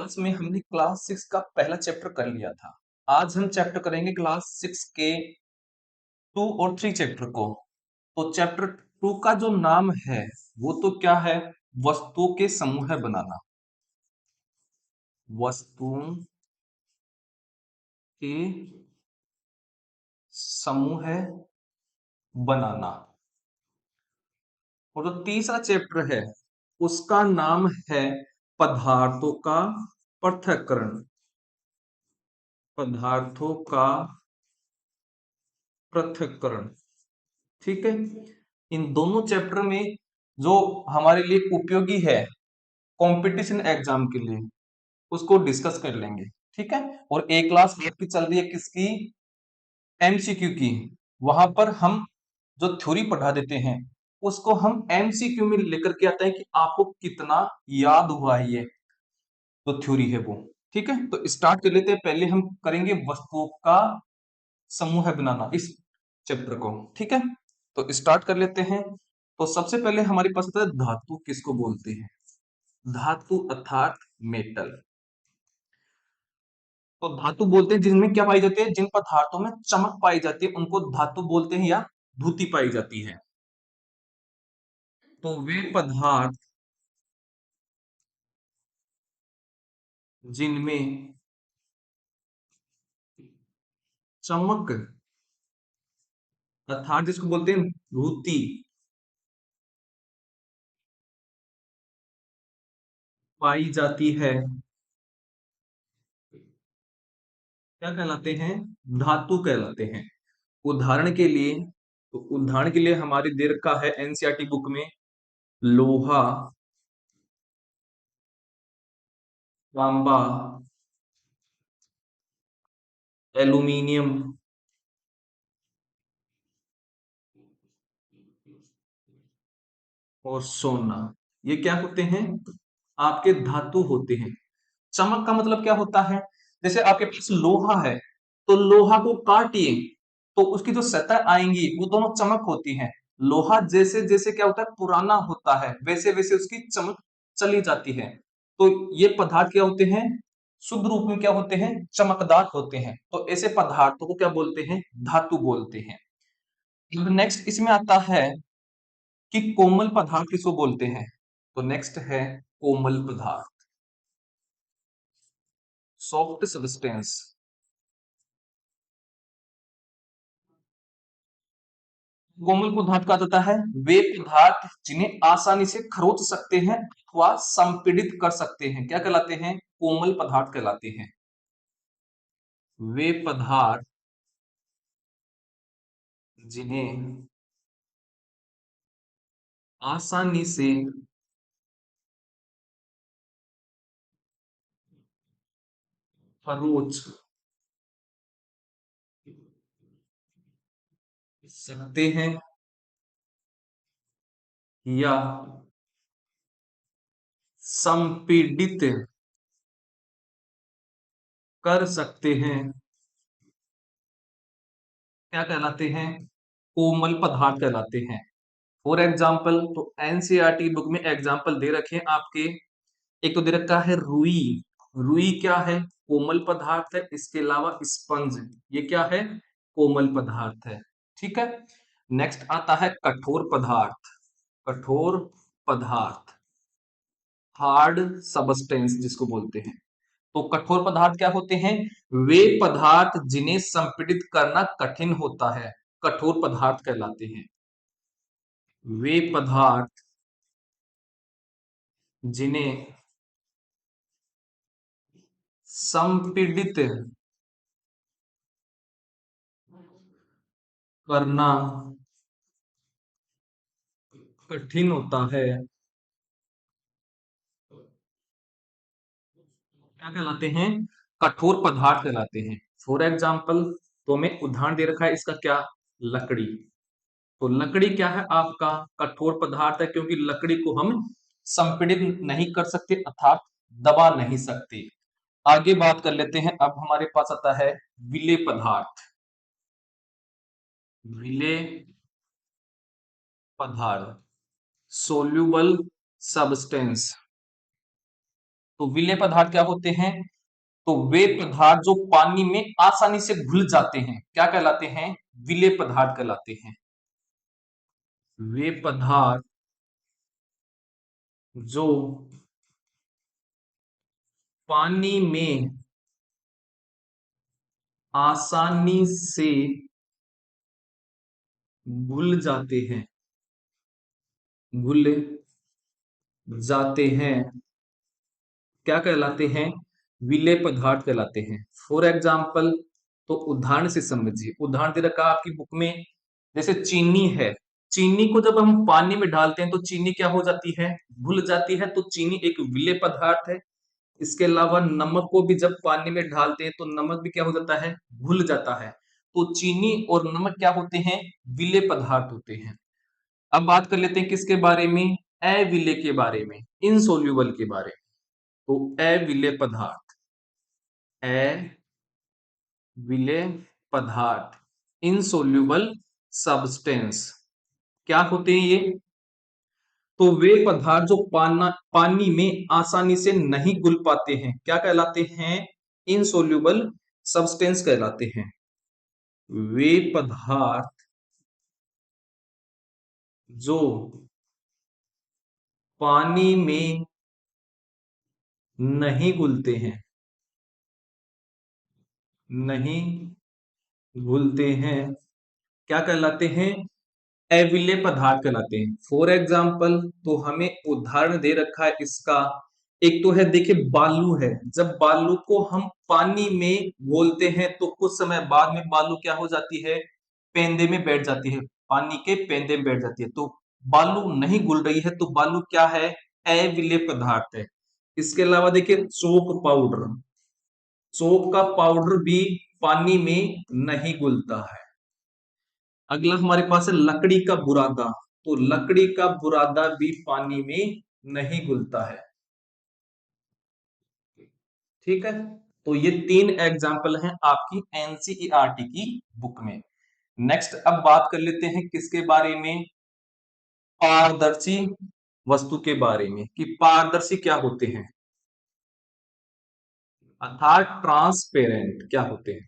Class में हमने class 6 का पहला चैप्टर कर लिया था। आज हम चैप्टर करेंगे क्लास 6 के 2 और 3 चैप्टर को। तो चैप्टर 2 का जो नाम है वो तो क्या है? वस्तुओं के समूह बनाना। वस्तुओं के समूह बनाना। और जो तीसरा चैप्टर है उसका नाम है पदार्थों का पृथक्करण। पदार्थों का पृथक्करण। ठीक है। इन दोनों चैप्टर में जो हमारे लिए उपयोगी है कंपटीशन एग्जाम के लिए उसको डिस्कस कर लेंगे। ठीक है। और एक क्लास आपकी चल रही है किसकी? एमसीक्यू की। वहां पर हम जो थ्योरी पढ़ा देते हैं उसको हम एमसीक्यू में लेकर के आते हैं कि आपको कितना याद हुआ है ये जो थ्योरी है वो। ठीक है। तो स्टार्ट कर लेते हैं। पहले हम करेंगे वस्तुओं का समूह बनाना इस चैप्टर को। ठीक है। तो स्टार्ट कर लेते हैं। तो सबसे पहले हमारे पास आता है धातु किसको बोलते हैं? धातु अर्थात मेटल। तो धातु बोलते हैं जिनमें क्या पाई जाती है? जिन पदार्थों में चमक पाई जाती है उनको धातु बोलते हैं या धुति पाई जाती है। तो वे पदार्थ जिनमें चमक अर्थात जिसको बोलते हैं धुति पाई जाती है क्या कहलाते हैं? धातु कहलाते हैं। उदाहरण के लिए हमारी दे रखा है एनसीईआरटी बुक में लोहा, तांबा, एल्यूमिनियम और सोना। ये क्या होते हैं? आपके धातु होते हैं। चमक का मतलब क्या होता है? जैसे आपके पास लोहा है तो लोहा को काटिए तो उसकी जो सतह आएंगी वो दोनों चमक होती हैं। लोहा जैसे जैसे क्या होता है पुराना होता है वैसे वैसे उसकी चमक चली जाती है। तो ये पदार्थ क्या होते हैं? शुद्ध रूप में क्या होते हैं? चमकदार होते हैं। तो ऐसे पदार्थों को क्या बोलते हैं? धातु बोलते हैं। नेक्स्ट इसमें आता है कि कोमल पदार्थ किसको बोलते हैं? तो नेक्स्ट है कोमल पदार्थ, सॉफ्ट सब्सटेंस। कोमल पदार्थ कहा जाता है वे पदार्थ जिन्हें आसानी से खरोच सकते हैं अथवा संपीड़ित कर सकते हैं। क्या कहलाते हैं? कोमल पदार्थ कहलाते हैं। वे पदार्थ जिन्हें आसानी से खरोच सकते हैं या संपीड़ित कर सकते हैं क्या कहलाते हैं? कोमल पदार्थ कहलाते हैं। फॉर एग्जाम्पल तो एनसीईआरटी बुक में एग्जाम्पल दे रखे हैं आपके। एक तो दे रखा है रुई। रुई क्या है? कोमल पदार्थ है। इसके अलावा स्पंज ये क्या है? कोमल पदार्थ है। ठीक है। नेक्स्ट आता है कठोर पदार्थ। कठोर पदार्थ, हार्ड सबस्टेंस जिसको बोलते हैं। तो कठोर पदार्थ क्या होते हैं? वे पदार्थ जिन्हें संपीड़ित करना कठिन होता है कठोर पदार्थ कहलाते हैं। वे पदार्थ जिन्हें संपीड़ित करना कठिन होता है क्या कहलाते हैं? कठोर पदार्थ कहलाते हैं। फॉर एग्जाम्पल तो हमें उदाहरण दे रखा है इसका क्या? लकड़ी। तो लकड़ी क्या है आपका? कठोर पदार्थ है क्योंकि लकड़ी को हम संपीड़ित नहीं कर सकते अर्थात दबा नहीं सकते। आगे बात कर लेते हैं। अब हमारे पास आता है विलेय पदार्थ। विलेय पदार्थ, सोल्यूबल सब्सटेंस। तो विलेय पदार्थ क्या होते हैं? तो वे पदार्थ जो पानी में आसानी से घुल जाते हैं क्या कहलाते हैं? विलेय पदार्थ कहलाते हैं। वे पदार्थ जो पानी में आसानी से घुल जाते हैं, घुल जाते हैं, क्या कहलाते हैं? विलेय पदार्थ कहलाते हैं। फॉर एग्जाम्पल, तो उदाहरण से समझिए। उदाहरण दे रखा है आपकी बुक में, जैसे चीनी है। चीनी को जब हम पानी में डालते हैं तो चीनी क्या हो जाती है? घुल जाती है। तो चीनी एक विलेय पदार्थ है। इसके अलावा नमक को भी जब पानी में डालते हैं तो नमक भी क्या हो जाता है? घुल जाता है। तो चीनी और नमक क्या होते हैं? विलेय पदार्थ होते हैं। अब बात कर लेते हैं किसके बारे में? अविलेय के बारे में, इनसोल्यूबल के बारे में। तो अविलेय पदार्थ, अविलेय पदार्थ, इनसोल्यूबल सब्सटेंस, क्या होते हैं ये? तो वे पदार्थ जो पानी में आसानी से नहीं घुल पाते हैं क्या कहलाते हैं? इनसोल्यूबल सब्सटेंस कहलाते हैं। वे पदार्थ जो पानी में नहीं घुलते हैं, नहीं घुलते हैं, क्या कहलाते हैं? अविलेय पदार्थ कहलाते हैं। फॉर एग्जाम्पल, तो हमें उदाहरण दे रखा है इसका। एक तो है, देखिए बालू है। जब बालू को हम पानी में घोलते हैं तो कुछ समय बाद में बालू क्या हो जाती है? पेंदे में बैठ जाती है, पानी के पेंदे में बैठ जाती है। तो बालू नहीं घुल रही है, तो बालू क्या है? अविलेय पदार्थ है। इसके अलावा देखिए चोक पाउडर, चोक का पाउडर भी पानी में नहीं घुलता है। अगला हमारे पास है लकड़ी का बुरादा। तो लकड़ी का बुरादा भी पानी में नहीं घुलता है। ठीक है, तो ये 3 एग्जाम्पल हैं आपकी एनसीईआरटी की बुक में। नेक्स्ट अब बात कर लेते हैं किसके बारे में? पारदर्शी वस्तु के बारे में, कि पारदर्शी क्या होते हैं, अर्थात ट्रांसपेरेंट क्या होते हैं।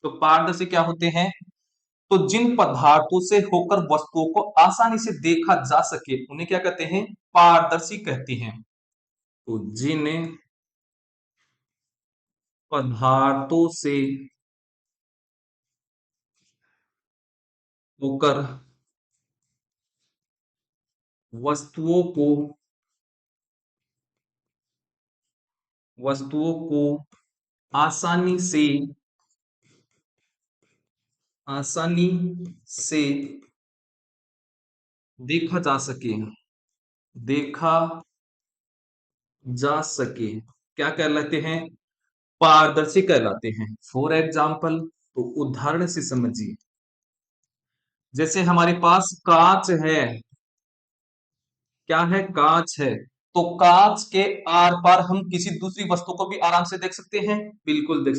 तो पारदर्शी क्या होते हैं? तो जिन पदार्थों से होकर वस्तुओं को आसानी से देखा जा सके उन्हें क्या कहते हैं? पारदर्शी कहते हैं। तो जिन पदार्थों से होकर वस्तुओं को आसानी से देखा जा सके, देखा जा सके, क्या कहलाते हैं? पारदर्शी कहलाते हैं। फॉर एग्जाम्पल, तो उदाहरण से समझिए। जैसे हमारे पास कांच है, क्या है? कांच है। तो कांच के आर पार हम किसी दूसरी वस्तु को भी आराम से देख सकते हैं, बिल्कुल देख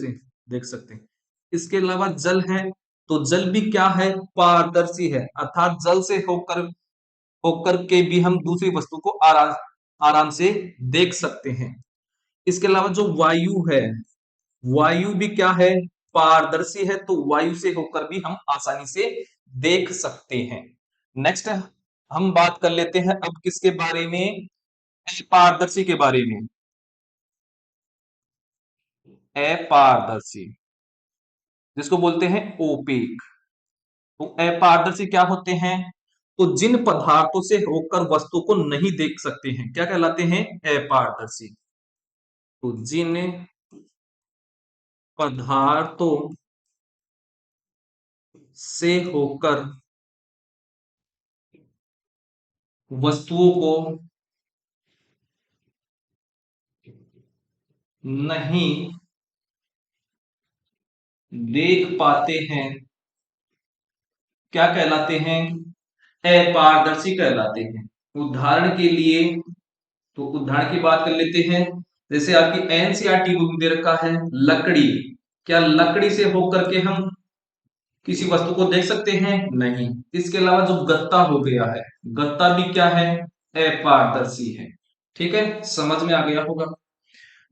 सकते हैं। इसके अलावा जल है, तो जल भी क्या है? पारदर्शी है, अर्थात जल से होकर होकर के भी हम दूसरी वस्तु को आराम आराम से देख सकते हैं। इसके अलावा जो वायु है, वायु भी क्या है? पारदर्शी है। तो वायु से होकर भी हम आसानी से देख सकते हैं। नेक्स्ट हम बात कर लेते हैं अब किसके बारे में? अपारदर्शी के बारे में। अपारदर्शी, जिसको बोलते हैं ओपेक। तो अपारदर्शी क्या होते हैं? तो जिन पदार्थों से होकर वस्तु को नहीं देख सकते हैं क्या कहलाते हैं? अपारदर्शी। तो जिन पदार्थों से होकर वस्तुओं को नहीं देख पाते हैं क्या कहलाते हैं? अपारदर्शी कहलाते हैं। उदाहरण के लिए, तो उदाहरण की बात कर लेते हैं। जैसे आपकी एनसीईआरटी बुक में दे रखा है लकड़ी। क्या लकड़ी से होकर के हम किसी वस्तु को देख सकते हैं? नहीं। इसके अलावा जो गत्ता हो गया है, गत्ता भी क्या है? अपारदर्शी है। ठीक है, समझ में आ गया होगा।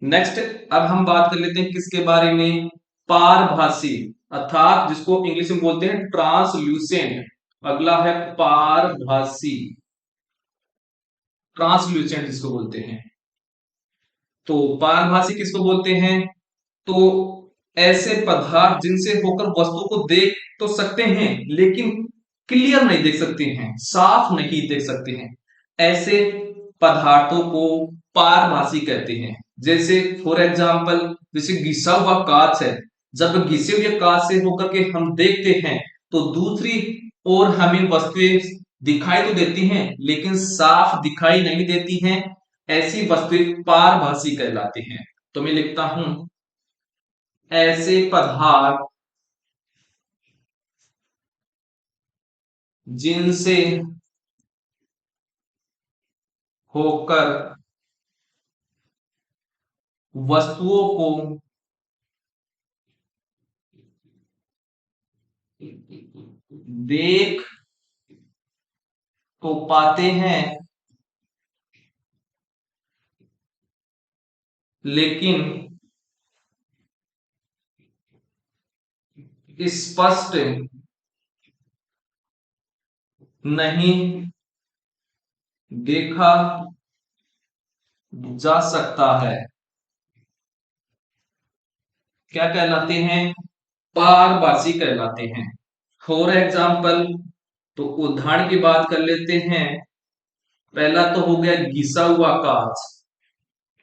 नेक्स्ट, अब हम बात कर लेते हैं किसके बारे में, पारभासी, अर्थात जिसको इंग्लिश में बोलते हैं ट्रांसल्यूसेंट। अगला है पारभासी, ट्रांसल्यूसेंट जिसको बोलते हैं। तो पारभासी किसको बोलते हैं, तो ऐसे पदार्थ जिनसे होकर वस्तु को देख तो सकते हैं लेकिन क्लियर नहीं देख सकते हैं, साफ नहीं देख सकते हैं, ऐसे पदार्थों को पारभासी कहते हैं। जैसे फॉर एग्जाम्पल, जैसे घिसा हुआ कांच है, जब घिसे हुए कांच से होकर के हम देखते हैं तो दूसरी ओर हमें वस्तुएं दिखाई तो देती हैं लेकिन साफ दिखाई नहीं देती हैं, ऐसी वस्तुएं पारभासी कहलाती हैं। तो मैं लिखता हूं, ऐसे पदार्थ जिनसे होकर वस्तुओं को देख तो पाते हैं लेकिन स्पष्ट नहीं देखा जा सकता है, क्या कहलाते हैं, पारभासी कहलाते हैं। फॉर एग्जाम्पल, तो उदाहरण की बात कर लेते हैं। पहला तो हो गया घिसा हुआ कांच,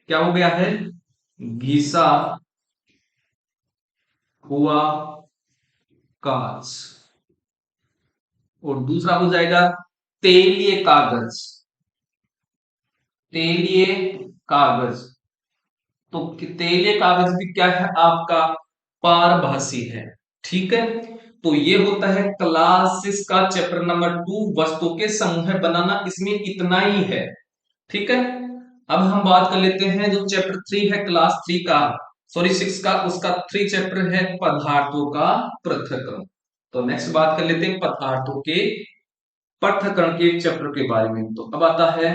क्या हो गया है, घिसा हुआ कांच। और दूसरा हो जाएगा तेलीय कागज, तेलीय कागज। तो तेलीय कागज भी क्या है आपका, पारभासी है। ठीक है, तो ये होता है क्लास 6 का चैप्टर नंबर 2, वस्तु के समूह बनाना, इसमें इतना ही है। ठीक है, अब हम बात कर लेते हैं जो चैप्टर 3 है क्लास 3 का, सॉरी 6 का, उसका 3 चैप्टर है पदार्थों का पृथक्करण। तो नेक्स्ट बात कर लेते हैं पदार्थों के पृथक्करण के चैप्टर के बारे में। तो अब आता है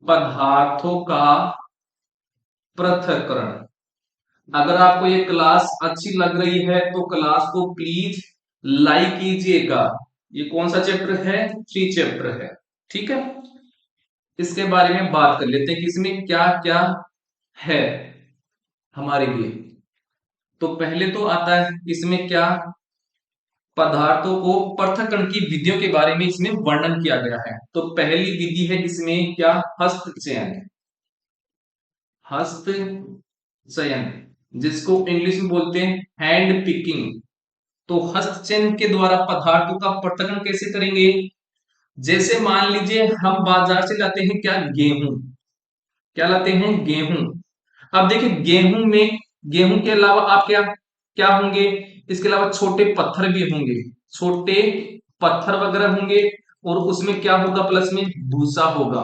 पदार्थों का पृथक्करण। अगर आपको ये क्लास अच्छी लग रही है तो क्लास को प्लीज लाइक कीजिएगा। ये कौन सा चैप्टर है, 3 चैप्टर है। ठीक है, इसके बारे में बात कर लेते हैं कि इसमें क्या क्या है हमारे लिए। तो पहले तो आता है इसमें क्या, पदार्थों को पृथक्करण की विधियों के बारे में इसमें वर्णन किया गया है। तो पहली विधि है इसमें क्या, हस्तचयन, हस्तचयन जिसको इंग्लिश में बोलते हैं हैंड पिकिंग। तो हस्तचयन के द्वारा पदार्थों का पृथक्करण कैसे करेंगे, जैसे मान लीजिए हम बाजार से लाते हैं क्या, गेहूं, क्या लाते हैं, गेहूं। अब देखिए गेहूं में, गेहूं के अलावा आप क्या क्या होंगे, इसके अलावा छोटे पत्थर भी होंगे, छोटे पत्थर वगैरह होंगे, और उसमें क्या होगा, प्लस में भूसा होगा।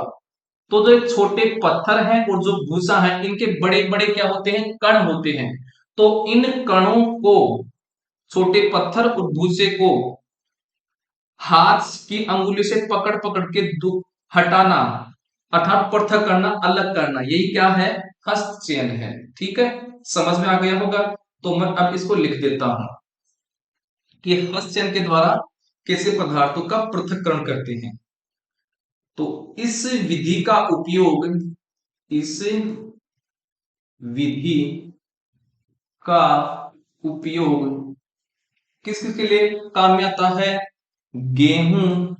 तो जो एक छोटे पत्थर हैं और जो भूसा है, इनके बड़े बड़े क्या होते हैं, कण होते हैं। तो इन कणों को, छोटे पत्थर और भूसे को हाथ की अंगुली से पकड़ पकड़ के हटाना, अर्थात पृथक करना, अलग करना, यही क्या है, हस्तचयन है। ठीक है, समझ में आ गया होगा। तो मैं अब इसको लिख देता हूं कि हस्तचयन के द्वारा कैसे पदार्थों का पृथक्करण करते हैं। तो इस विधि का उपयोग, इस विधि का उपयोग किस किस के लिए काम में आता है, गेहूं,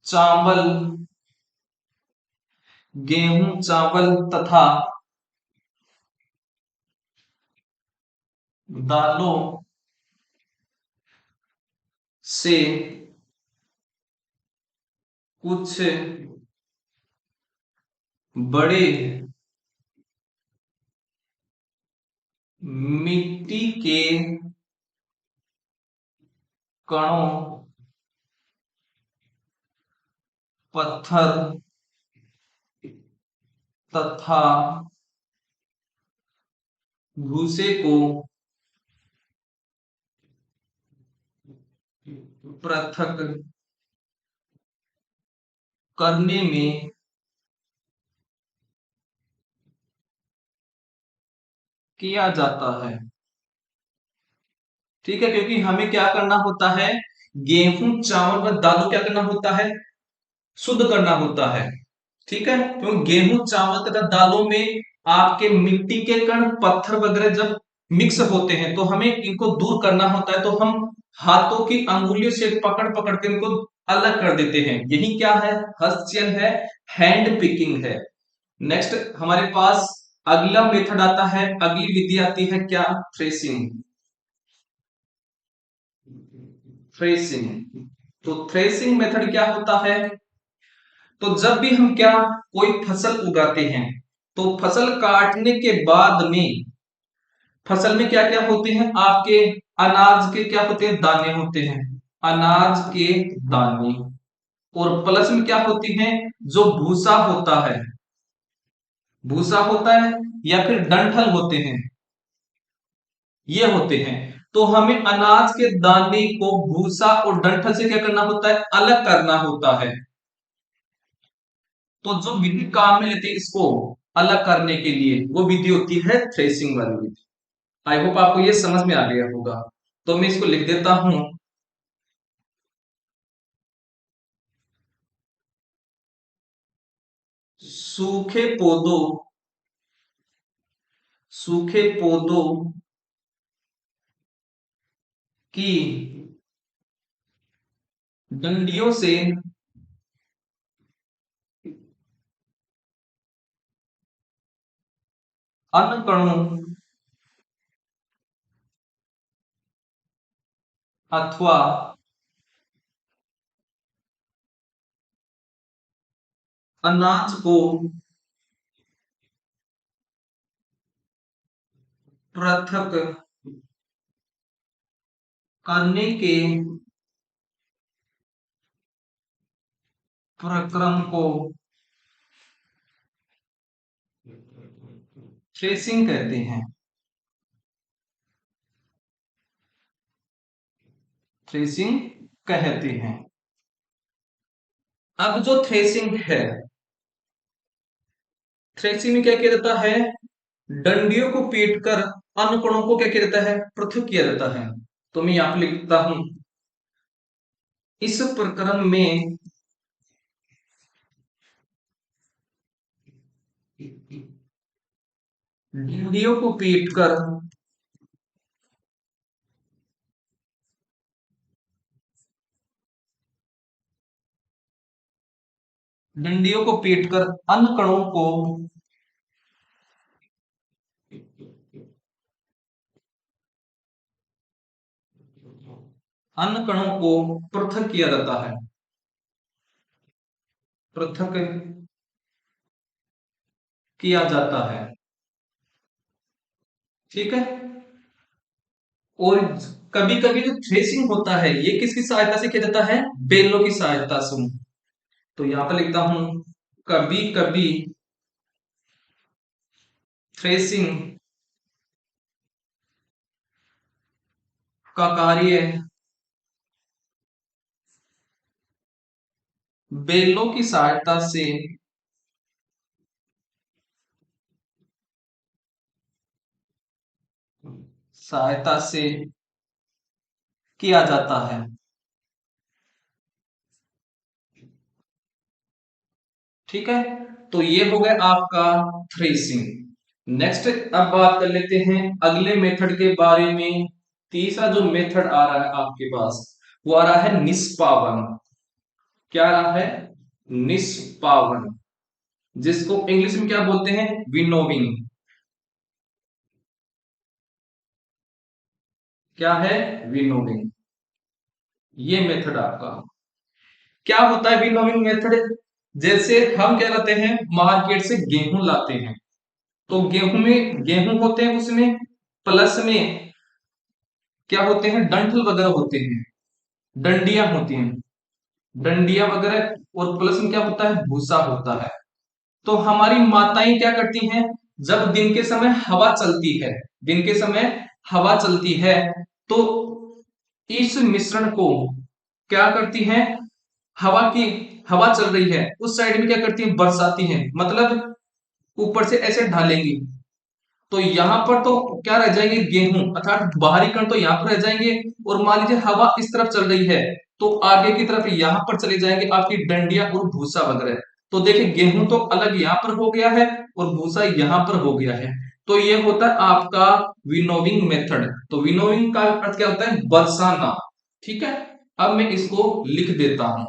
चावल, गेहूं चावल तथा दालों से कुछ बड़े मिट्टी के कणों, पत्थर तथा भूसे को पृथक करने में किया जाता है। ठीक है, क्योंकि हमें क्या करना होता है, गेहूं चावल व दालों क्या करना होता है, शुद्ध करना होता है। ठीक है, क्योंकि गेहूं चावल तथा दालों में आपके मिट्टी के कण पत्थर वगैरह जब मिक्स होते हैं तो हमें इनको दूर करना होता है, तो हम हाथों की अंगुलियों से पकड़ पकड़ के इनको अलग कर देते हैं। यही क्या है, हस्तचयन है, हैंड पिकिंग है। नेक्स्ट हमारे पास अगला मेथड आता है, अगली विधि आती है क्या, थ्रेसिंग। थ्रेसिंग, तो थ्रेसिंग मेथड क्या होता है, तो जब भी हम क्या कोई फसल उगाते हैं तो फसल काटने के बाद में फसल में क्या क्या होते हैं, आपके अनाज के क्या होते हैं, दाने होते हैं, अनाज के दाने। और प्लस में क्या होती हैं, जो भूसा होता है, भूसा होता है या फिर डंठल होते हैं, ये होते हैं। तो हमें अनाज के दाने को भूसा और डंठल से क्या करना होता है, अलग करना होता है। तो जो विधि काम में लेती है इसको अलग करने के लिए, वो विधि होती है थ्रेसिंग वाली विधि। आई होप आपको ये समझ में आ गया होगा। तो मैं इसको लिख देता हूं, सूखे पौधों, सूखे पौधों की डंडियों से अन्न कणों अथवा अनाज को पृथक करने के प्रक्रम को थ्रेसिंग कहते हैं। थ्रेसिंग कहते हैं। अब जो थ्रेसिंग है, थ्रेसिंग में क्या किया जाता है, डंडियों को पीट कर अन्न कणों को क्या किया जाता है, पृथक किया जाता है। तो मैं यहां पर लिखता हूं, इस प्रक्रम में डंडियों को पीट कर डंडियों को पीटकर अन्न कणों को अन्न कणों को पृथक किया जाता है, पृथक किया जाता है। ठीक है, और कभी कभी जो थ्रेसिंग होता है ये किसकी सहायता से किया जाता है, बेलों की सहायता से। तो यहां पर लिखता हूं, कभी कभी थ्रेसिंग का कार्य बेलों की सहायता से किया जाता है। ठीक है, तो ये हो गया आपका थ्रेसिंग। नेक्स्ट अब बात कर लेते हैं अगले मेथड के बारे में। तीसरा जो मेथड आ रहा है आपके पास, वो आ रहा है निष्पावन। क्या आ रहा है, निष्पावन, जिसको इंग्लिश में क्या बोलते हैं, विनोविंग। क्या है, विनोविंग, ये मेथड आपका क्या होता है, विनोविंग मेथड। जैसे हम क्या लाते हैं, मार्केट से गेहूं लाते हैं, तो गेहूं में गेहूं होते हैं, उसमें प्लस में क्या होते हैं, डंठल वगैरह होते हैं, डंडियां होती हैं, डंडियां वगैरह, और प्लस में क्या होता है, भूसा होता है। तो हमारी माताएं क्या करती हैं, जब दिन के समय हवा चलती है, दिन के समय हवा चलती है, तो इस मिश्रण को क्या करती हैं, हवा की हवा चल रही है उस साइड में क्या करती हैं, बरसाती हैं, मतलब ऊपर से ऐसे ढालेंगी। तो यहाँ पर तो क्या रह जाएंगे, गेहूं, अर्थात बाहरी कण तो यहाँ पर रह जाएंगे, और मान लीजिए हवा इस तरफ चल रही है तो आगे की तरफ यहाँ पर चले जाएंगे आपकी डंडियां और भूसा वगैरह। तो देखिए गेहूं तो अलग यहाँ पर हो गया है और भूसा यहाँ पर हो गया है। तो ये होता है आपका विनोविंग मेथड। तो विनोविंग का अर्थ क्या होता है, बरसाना। ठीक है, अब मैं इसको लिख देता हूं।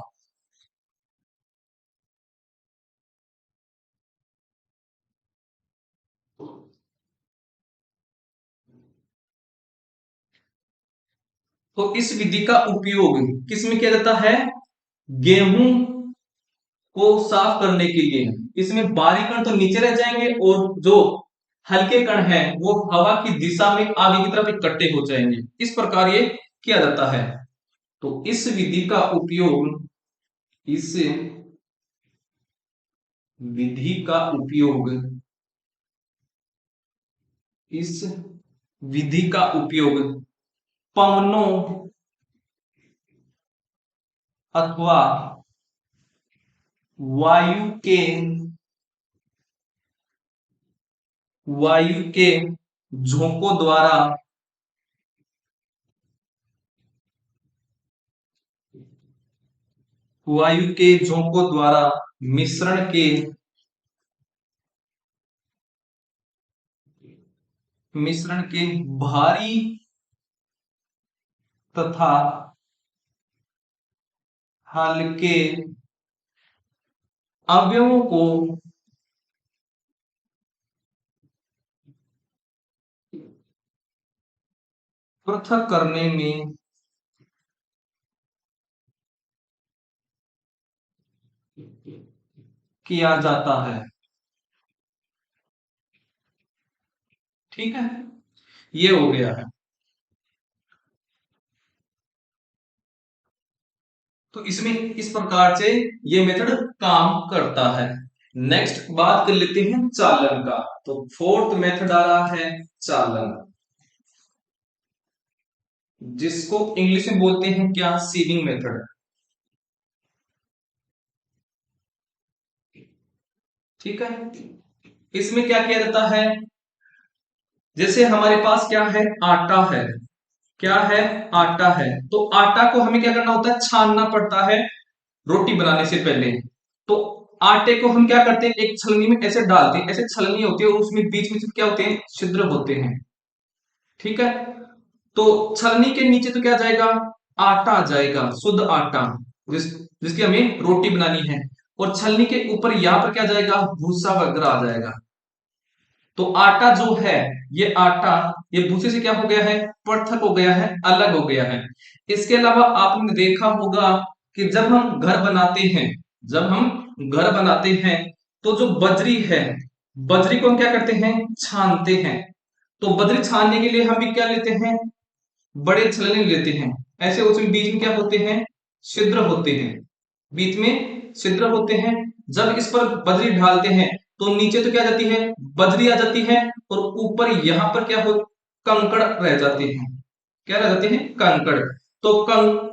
तो इस विधि का उपयोग किसमें किया जाता है, गेहूं को साफ करने के लिए। इसमें बारीक कण तो नीचे रह जाएंगे और जो हल्के कण हैं वो हवा की दिशा में आगे की तरफ इकट्ठे हो जाएंगे। इस प्रकार ये किया जाता है। तो इस विधि का उपयोग इस विधि का उपयोग पवनों अथवा वायु के वायु के झोंकों द्वारा वायु के झोंकों द्वारा मिश्रण के भारी तथा हल्के अवयवों को पृथक करने में किया जाता है। ठीक है, ये हो गया है। तो इसमें इस प्रकार से ये मेथड काम करता है। नेक्स्ट बात कर लेते हैं चालन का। तो फोर्थ मेथड आ रहा है चालन, जिसको इंग्लिश में बोलते हैं क्या, सीविंग मेथड। ठीक है, इसमें क्या किया जाता है, जैसे हमारे पास क्या है, आटा है। क्या है, आटा है। तो आटा को हमें क्या करना होता है, छानना पड़ता है रोटी बनाने से पहले। तो आटे को हम क्या करते हैं, एक छलनी में ऐसे डालते हैं, ऐसे छलनी होती है और उसमें बीच में क्या होते हैं, छिद्र होते हैं। ठीक है, तो छलनी के नीचे तो क्या जाएगा, आटा आ जाएगा, शुद्ध आटा, जिसकी हमें रोटी बनानी है। और छलनी के ऊपर यहाँ पर क्या जाएगा, भूसा वगैरह आ जाएगा। तो आटा जो है, ये आटा ये भूसे से क्या हो गया है, पृथक हो गया है, अलग हो गया है। इसके अलावा आपने देखा होगा कि जब हम घर बनाते हैं तो जो बजरी है, बजरी को हम क्या करते हैं, छानते हैं। तो बजरी छानने के लिए हम भी क्या लेते हैं, बड़े छलनी लेते हैं। ऐसे उसमें बीच में क्या होते हैं, छिद्र होते हैं, बीच में छिद्र होते हैं। जब इस पर बजरी ढालते हैं तो नीचे तो क्या आ जाती है, बजरी आ जाती है, और ऊपर यहां पर क्या हो, कंकड़ रह जाते हैं। क्या रह जाते हैं, कंकड़। तो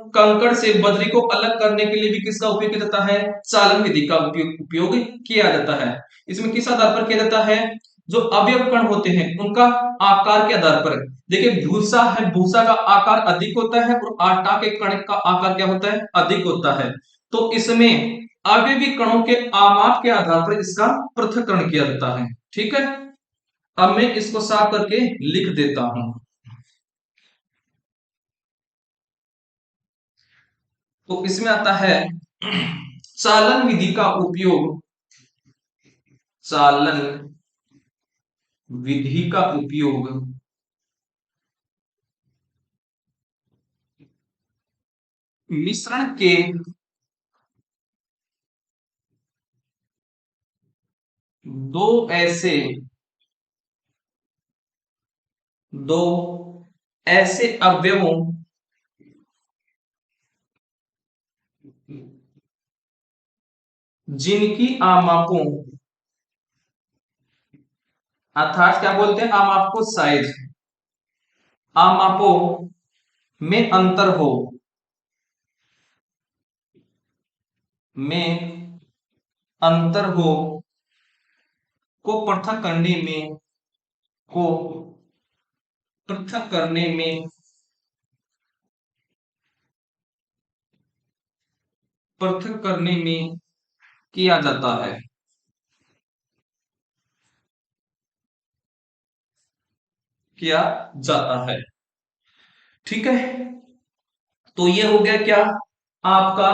कंकड़ से बजरी को अलग करने के लिए भी किसका उपयोग किया जाता है, चालन विधि का उपयोग किया जाता है। इसमें किस आधार पर किया जाता है, जो अवयव कण होते हैं उनका आकार के आधार पर। देखिए भूसा है, भूसा का आकार अधिक होता है और आटा के कण का आकार क्या होता है, अधिक होता है। तो इसमें अवयवी कणों के आमाप के आधार पर इसका पृथक्करण किया जाता है। ठीक है, अब मैं इसको साफ करके लिख देता हूं। तो इसमें आता है चालन विधि का उपयोग, चालन विधि का उपयोग मिश्रण के दो ऐसे दो ऐसे अवयवों जिनकी आमापों, अर्थात क्या बोलते हैं, आमाप को साइज, आमापों में अंतर हो, में अंतर हो को पृथक करने में को पृथक करने में किया जाता है। किया जाता है। ठीक है, तो ये हो गया क्या, आपका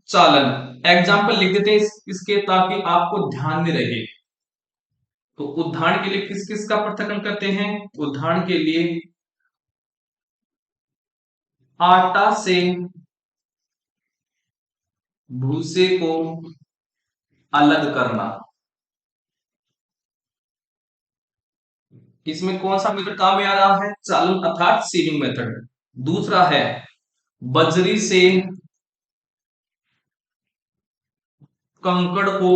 चालन। एग्जाम्पल लिख देते हैं इसके, ताकि आपको ध्यान में रहे। तो उदाहरण के लिए किस किस का पृथक्करण करते हैं? उदाहरण के लिए आटा से भूसे को अलग करना। इसमें कौन सा मेथड काम में आ रहा है? चालन अर्थात सीविंग मेथड। दूसरा है बजरी से कंकड़ को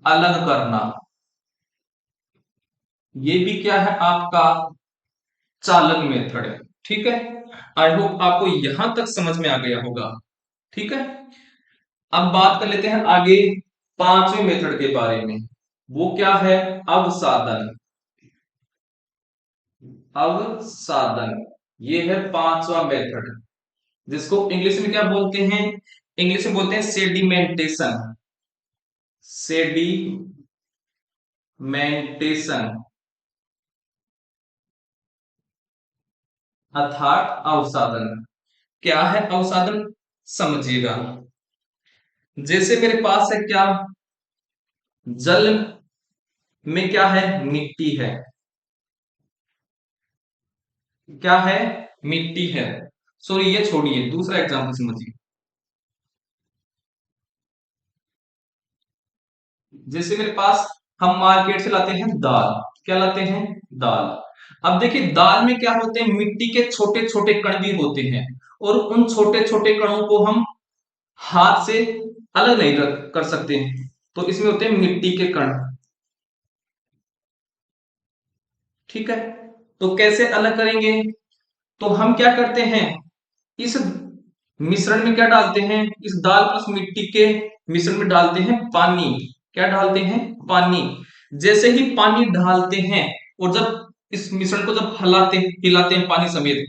अलग करना। ये भी क्या है? आपका चालन मेथड है। ठीक है, आई होप आपको यहां तक समझ में आ गया होगा। ठीक है, अब बात कर लेते हैं आगे पांचवें मेथड के बारे में। वो क्या है? अवसादन। अवसादन, ये है पांचवा मेथड, जिसको इंग्लिश में क्या बोलते हैं? इंग्लिश में बोलते हैं सेडिमेंटेशन। सेडिमेंटेशन अर्थात अवसादन। क्या है अवसादन? समझिएगा। जैसे मेरे पास है क्या, जल में क्या है? मिट्टी है। क्या है? मिट्टी है। सॉरी, ये छोड़िए, दूसरा एग्जांपल समझिए। जैसे मेरे पास, हम मार्केट से लाते हैं दाल। क्या लाते हैं? दाल। अब देखिए, दाल में क्या होते हैं? मिट्टी के छोटे छोटे कण भी होते हैं, और उन छोटे छोटे कणों को हम हाथ से अलग नहीं कर सकते, तो इसमें होते हैं मिट्टी के कण। ठीक है, तो कैसे अलग करेंगे? तो हम क्या करते हैं, इस मिश्रण में क्या डालते हैं? इस दाल प्लस मिट्टी के मिश्रण में डालते हैं पानी। क्या डालते हैं? पानी। जैसे ही पानी डालते हैं, और जब इस मिश्रण को जब हिलाते हैं पानी समेत,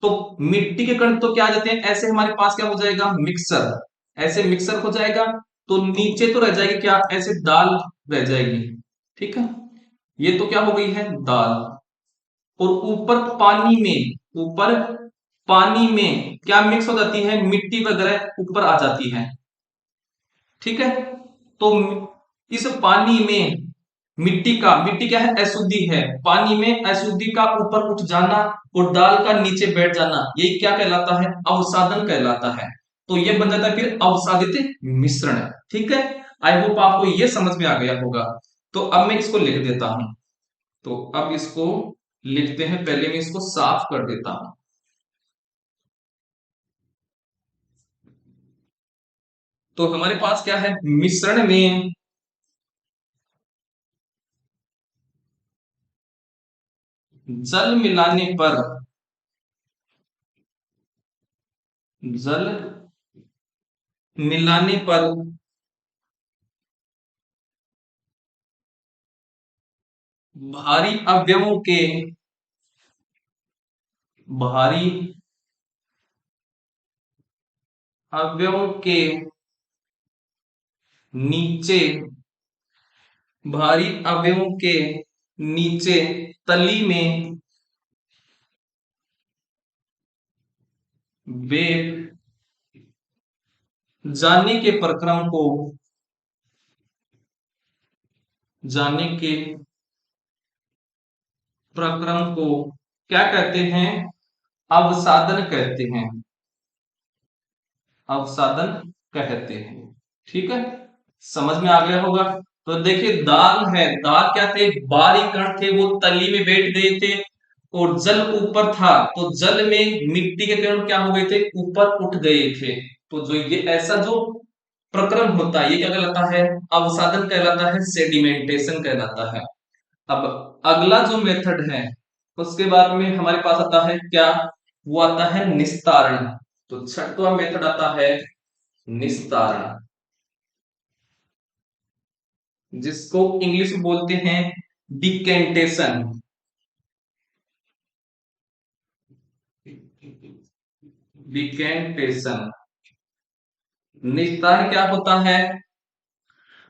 तो मिट्टी के कण तो क्या आ जाते हैं? ऐसे हमारे पास क्या हो जाएगा? मिक्सर। ऐसे मिक्सर हो जाएगा, तो नीचे तो रह जाएगी क्या? ऐसे दाल रह जाएगी। ठीक है, ये तो क्या हो गई है? दाल। और ऊपर पानी में क्या मिक्स हो जाती है? मिट्टी वगैरह ऊपर आ जाती है। ठीक है, तो इस पानी में मिट्टी क्या है? अशुद्धि है। पानी में अशुद्धि का ऊपर उठ जाना और दाल का नीचे बैठ जाना, यही क्या कहलाता है? अवसादन कहलाता है। तो ये बन जाता है फिर अवसादित मिश्रण। ठीक है, आई होप आपको ये समझ में आ गया होगा। तो अब मैं इसको लिख देता हूं। तो अब इसको लिखते हैं, पहले मैं इसको साफ कर देता हूं। तो हमारे पास क्या है? मिश्रण में जल मिलाने पर, जल मिलाने पर भारी अवयवों के, भारी अवयवों के नीचे, भारी अवयवों के नीचे तली में वेग जाने के प्रक्रम को, जाने के प्रक्रम को क्या कहते हैं? अवसादन कहते हैं। अवसादन कहते हैं। ठीक है, समझ में आ गया होगा। तो देखिए, दाल है, दाल क्या थे? बारीक कण थे, वो तली में बैठ गए थे, और जल ऊपर था, तो जल में मिट्टी के कण क्या हो गए थे? ऊपर उठ गए थे। तो जो ये ऐसा जो प्रक्रम होता है, ये क्या कहलाता है? अवसादन कहलाता है, सेडिमेंटेशन कहलाता है। अब अगला जो मेथड है, उसके बाद में हमारे पास आता है क्या? वो आता है निस्तारण। तो छठवां मेथड आता है निस्तारण, जिसको इंग्लिश में बोलते हैं डिकेंटेशन। डिकेंटेशन निस्तारण क्या होता है?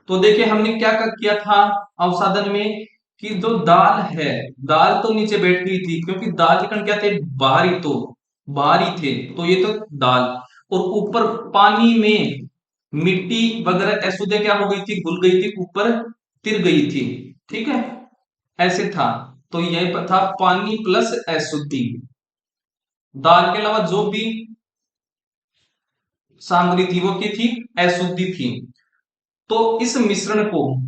तो देखिए हमने क्या किया था अवसादन में, कि जो दाल है, दाल तो नीचे बैठ गई थी क्योंकि दाल के कण क्या थे, बाहरी, तो बाहरी थे, तो ये तो दाल, और ऊपर पानी में मिट्टी वगैरह अशुद्ध क्या हो गई थी, घुल गई थी, ऊपर तिर गई थी। ठीक है, ऐसे था। तो यही पर था पानी प्लस अशुद्धि। दाल के अलावा जो भी सामग्री थी वो की थी, अशुद्धि थी। तो इस मिश्रण को,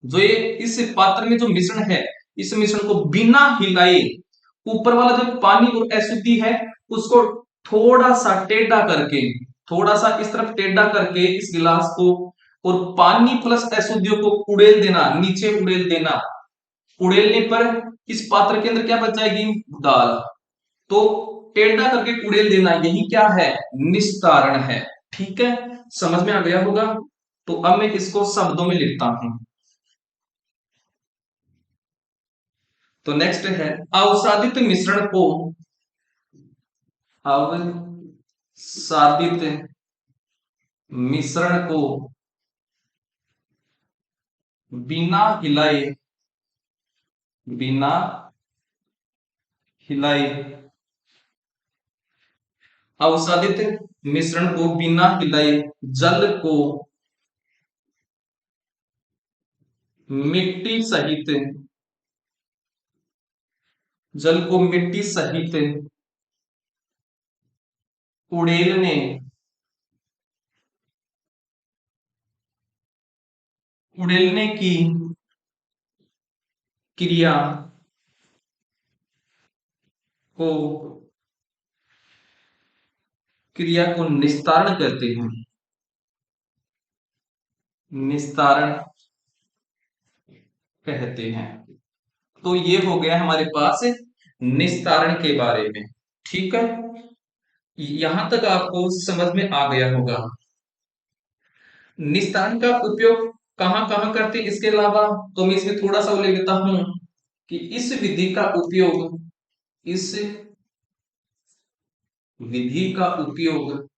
जो ये इस पात्र में जो मिश्रण है, इस मिश्रण को बिना हिलाए, ऊपर वाला जो पानी और अशुद्धि है उसको थोड़ा सा टेढ़ा करके, थोड़ा सा इस तरफ टेढ़ा करके इस गिलास को, और पानी प्लस अशुद्धियों को उड़ेल देना, नीचे उड़ेल देना। उड़ेलने पर इस पात्र के अंदर क्या बच जाएगी, दाल। तो टेढ़ा करके उड़ेल देना, यही क्या है, निस्तारण है। ठीक है, समझ में आ गया होगा। तो अब मैं इसको शब्दों में लिखता हूं। तो नेक्स्ट है, अवसादित मिश्रण को, अवसादित मिश्रण को बिना हिलाए, बिना हिलाए, अवसादित मिश्रण को बिना हिलाए जल को मिट्टी सहित, जल को मिट्टी सहित उड़ेलने, उड़ेलने की क्रिया को, क्रिया को निस्तारण कहते हैं। निस्तारण कहते हैं। तो ये हो गया हमारे पास निस्तारण के बारे में। ठीक है, यहां तक आपको समझ में आ गया होगा। निस्तारण का उपयोग कहां कहां करते हैं इसके अलावा, तो मैं इसमें थोड़ा सा उल्लेख देता हूं कि इस विधि का उपयोग, इस विधि का उपयोग,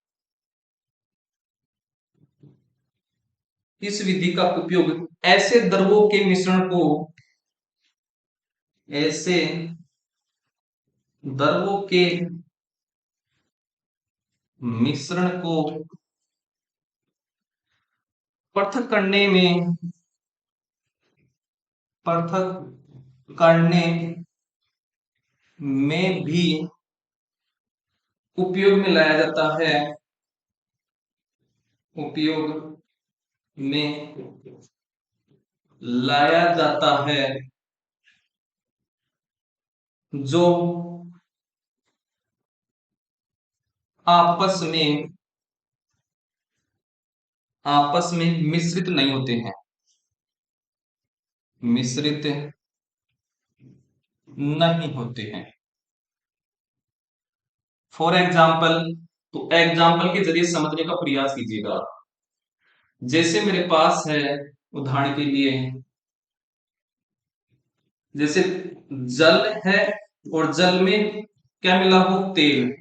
इस विधि का उपयोग ऐसे द्रवों के मिश्रण को, ऐसे द्रवों के मिश्रण को पृथक करने में, पृथक करने में भी उपयोग में लाया जाता है, उपयोग में लाया जाता है, जो आपस में, आपस में मिश्रित नहीं होते हैं, मिश्रित नहीं होते हैं। फॉर एग्जाम्पल, तो एग्जाम्पल के जरिए समझने का प्रयास कीजिएगा। जैसे मेरे पास है, उदाहरण के लिए, जैसे जल है और जल में क्या मिला हो, तेल।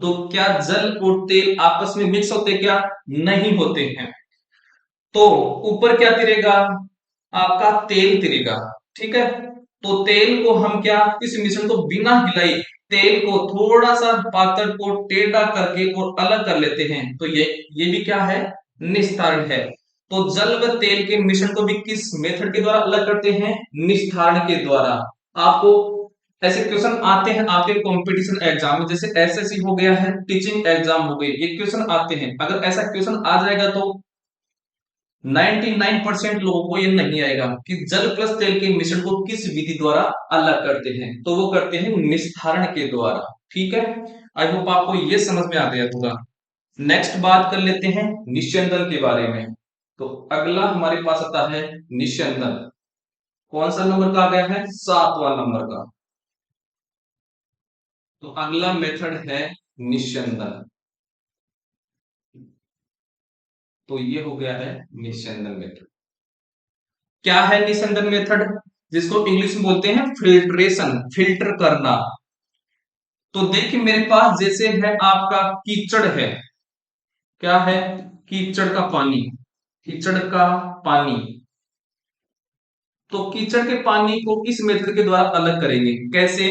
तो क्या जल और तेल आपस में मिक्स होते, क्या नहीं होते हैं। तो ऊपर क्या तिरेगा, आपका तेल तिरेगा। ठीक है, तो तेल को हम क्या, इस मिश्रण को बिना हिलाए, तेल को थोड़ा सा पात्र को टेढ़ा करके और अलग कर लेते हैं, तो ये भी क्या है, निस्तारण है। तो जल व तेल के मिश्रण को भी किस मेथड के द्वारा अलग करते हैं, निस्तारण के द्वारा। आपको ऐसे क्वेश्चन आते हैं आपके कंपटीशन एग्जाम में, जैसे एसएससी हो गया है, टीचिंग एग्जाम हो गई, ये क्वेश्चन आते हैं। अगर ऐसा क्वेश्चन आ जाएगा तो 99% लोगों को ये नहीं आएगा कि जल प्लस तेल के मिश्रण को किस विधि द्वारा अलग करते हैं, तो वो करते हैं निस्तारण के द्वारा। ठीक है, आई होप आपको ये समझ में आ गया होगा। नेक्स्ट बात कर लेते हैं निस्यंदन के बारे में। तो अगला हमारे पास आता है निस्यंदन। कौन सा नंबर का आ गया है, 7वां नंबर का। तो अगला मेथड है निस्यंदन। तो ये हो गया है निस्यंदन मेथड। क्या है निस्यंदन मेथड, जिसको इंग्लिश में बोलते हैं फिल्ट्रेशन, फिल्टर करना। तो देखिए मेरे पास जैसे है आपका कीचड़ है, क्या है, कीचड़ का पानी, कीचड़ का पानी। तो कीचड़ के पानी को इस मेथड के द्वारा अलग करेंगे, कैसे,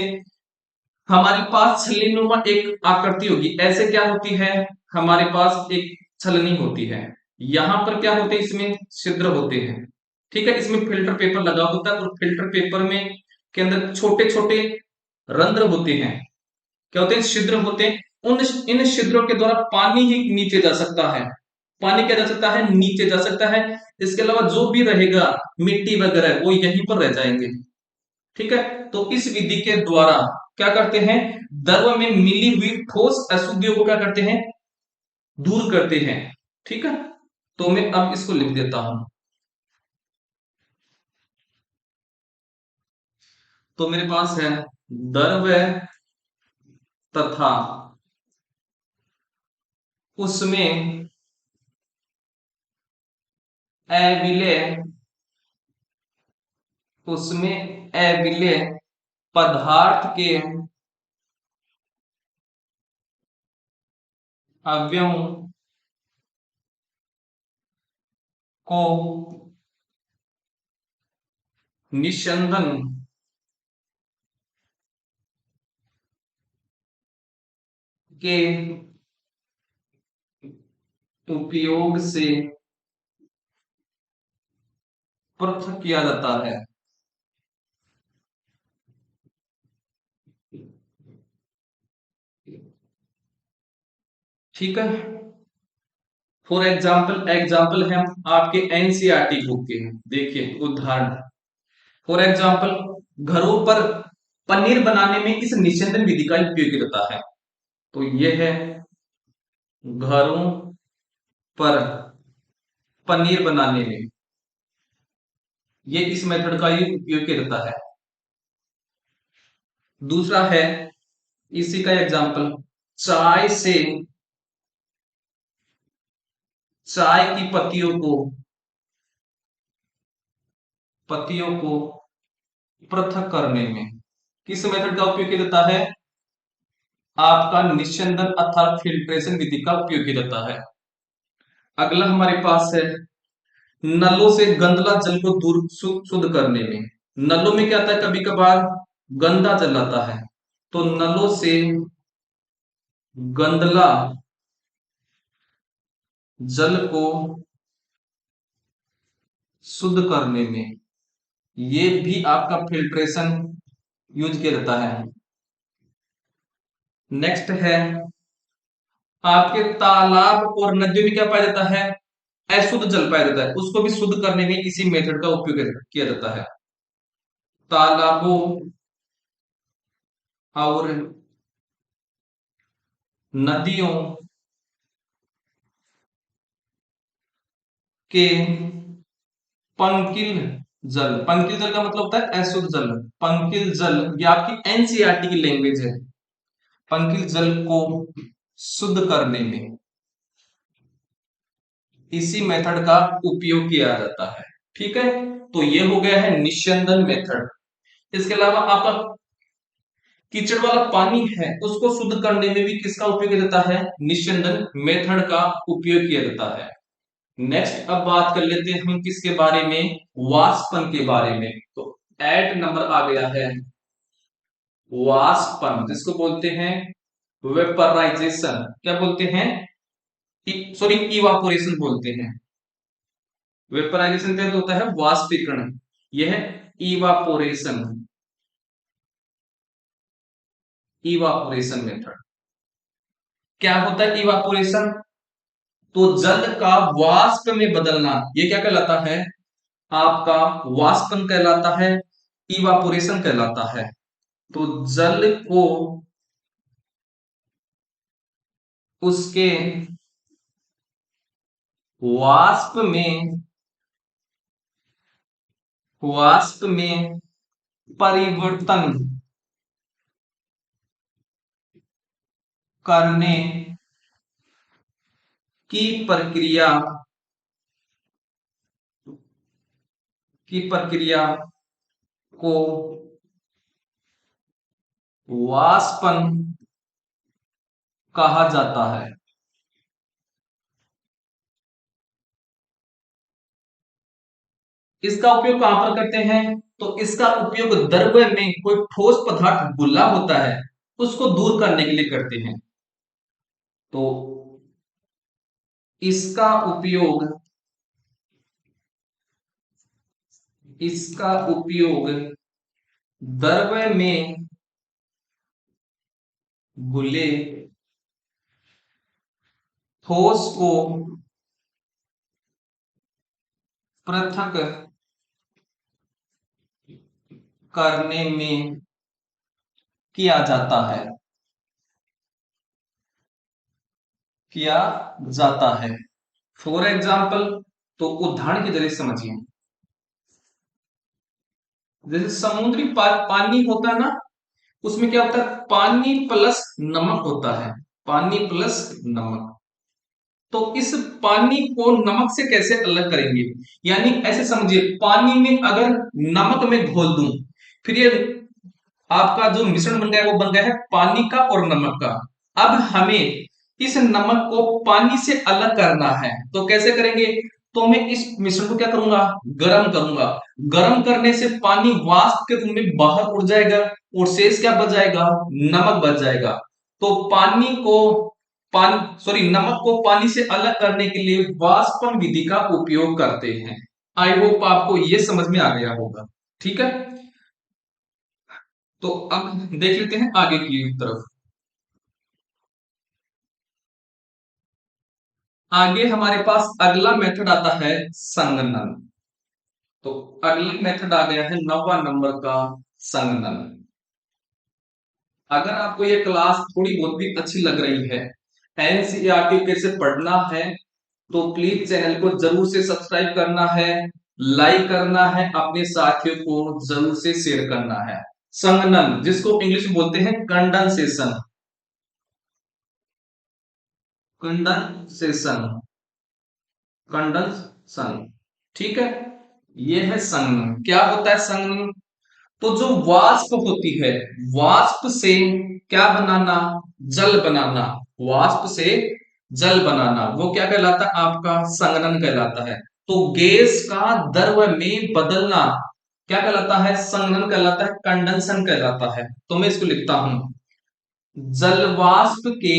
हमारे पास छलनीनुमा एक आकृति होगी, ऐसे क्या होती है, हमारे पास एक छलनी होती है, यहां पर क्या होते हैं, इसमें छिद्र होते हैं, ठीक है, इसमें फिल्टर पेपर लगा होता है और फिल्टर पेपर में के अंदर छोटे छोटे रंध्र होते हैं, क्या होते हैं, छिद्र होते हैं। उन इन छिद्रों के द्वारा पानी ही नीचे जा सकता है, पानी क्या जा सकता है, नीचे जा सकता है। इसके अलावा जो भी रहेगा मिट्टी वगैरह वो यहीं पर रह जाएंगे, ठीक है। तो इस विधि के द्वारा क्या करते हैं, द्रव में मिली हुई ठोस अशुद्धियों को क्या करते हैं, दूर करते हैं, ठीक है। तो मैं अब इसको लिख देता हूं। तो मेरे पास है द्रव तथा उसमें अविलेय, उसमें अविलेय पदार्थ के अवयवों को निस्यंदन के उपयोग से पृथक किया जाता है। ठीक है, फॉर एग्जाम्पल, एग्जाम्पल है आपके एनसीईआरटी बुक के, देखिए उदाहरण, फॉर एग्जाम्पल, घरों पर पनीर बनाने में इस निस्यंदन विधि का उपयोग होता है। तो यह है घरों पर पनीर बनाने में, ये इस मेथड का ही उपयोग किया जाता है। दूसरा है इसी का एग्जाम्पल, चाय से, चाय की पत्तियों को पृथक करने में किस मेथड का उपयोग किया जाता है, आपका निस्यंदन अर्थात फिल्ट्रेशन विधि का उपयोग किया जाता है। अगला हमारे पास है नलों से गंदला जल को दूर शुद्ध करने में। नलों में क्या आता है, कभी कभार गंदा जल आता है, तो नलों से गंदला जल को शुद्ध करने में, ये भी आपका फिल्ट्रेशन यूज किया जाता है। नेक्स्ट है आपके तालाब और नदियों में क्या पाया जाता है, अशुद्ध जल पाया जाता है, उसको भी शुद्ध करने में इसी मेथड का उपयोग किया जाता है। तालाबों और नदियों के पंकिल जल, पंकिल जल का मतलब होता है अशुद्ध जल, पंकिल जल ये आपकी एनसीईआरटी की लैंग्वेज है, पंकिल जल को शुद्ध करने में इसी मेथड का उपयोग किया जाता है, ठीक है। तो ये हो गया है निस्यंदन मेथड। इसके अलावा आपका कीचड़ वाला पानी है उसको शुद्ध करने में भी किसका उपयोग किया जाता है, निस्यंदन मेथड का उपयोग किया जाता है। नेक्स्ट अब बात कर लेते हैं हम किसके बारे में, वाष्पन के बारे में। तो एट नंबर आ गया है वाष्पन, जिसको बोलते हैं वेपराइजेशन, क्या बोलते हैं, सॉरी इवापोरेशन बोलते हैं। वेपराइजेशन क्या होता है, वाष्पीकरण, यह इवापोरेशन, इवापोरेशन मेथड। क्या होता है इवापोरेशन, तो जल का वाष्प में बदलना, ये क्या कहलाता है, आपका वाष्पन कहलाता है, इवापोरेशन कहलाता है। तो जल को उसके वाष्प में, वाष्प में परिवर्तन करने की प्रक्रिया, की प्रक्रिया को वाष्पन कहा जाता है। इसका उपयोग कहां पर करते हैं? तो इसका उपयोग द्रव्य में कोई ठोस पदार्थ गुल्ला होता है उसको दूर करने के लिए करते हैं। तो इसका उपयोग इसका उपयोग द्रव्य में घुले ठोस को पृथक करने में किया जाता है। किया जाता है। फॉर एग्जाम्पल, तो उदाहरण के जरिए समझिए। जैसे समुद्री पानी होता है ना, उसमें क्या होता है? पानी प्लस नमक होता है। पानी प्लस नमक। तो इस पानी को नमक से कैसे अलग करेंगे? यानी ऐसे समझिए, पानी में अगर नमक में घोल दूं, फिर ये आपका जो मिश्रण बन गया है वो बन गया है पानी का और नमक का। अब हमें इस नमक को पानी से अलग करना है, तो कैसे करेंगे? तो मैं इस मिश्रण को क्या करूंगा? गर्म करूंगा। गर्म करने से पानी वाष्प के रूप में बाहर उड़ जाएगा और शेष क्या बच जाएगा? नमक बच जाएगा। तो पानी को नमक को पानी से अलग करने के लिए वाष्पन विधि का उपयोग करते हैं। आई होप आपको ये समझ में आ गया होगा। ठीक है, तो अब देख लेते हैं आगे की तरफ। आगे हमारे पास अगला मेथड आता है संघनन। तो अगला मेथड आ गया है 9वां नंबर का, संघनन। अगर आपको ये क्लास थोड़ी बहुत भी अच्छी लग रही है, एनसीईआरटी कैसे पढ़ना है, तो प्लीज चैनल को जरूर से सब्सक्राइब करना है, लाइक करना है, अपने साथियों को जरूर से शेयर करना है। संघनन, जिसको इंग्लिश में बोलते हैं कंडेंसेशन। Condensation, condensation. ठीक है, ये है संघनन। क्या होता है संघनन? तो जो वाष्प होती है, वाष्प से क्या बनाना? जल बनाना। वाष्प से जल बनाना, वो क्या कहलाता है? आपका संघनन कहलाता है। तो गैस का द्रव में बदलना क्या कहलाता है? संघनन कहलाता है, कंडेंसन कहलाता है। तो मैं इसको लिखता हूं, जलवाष्प के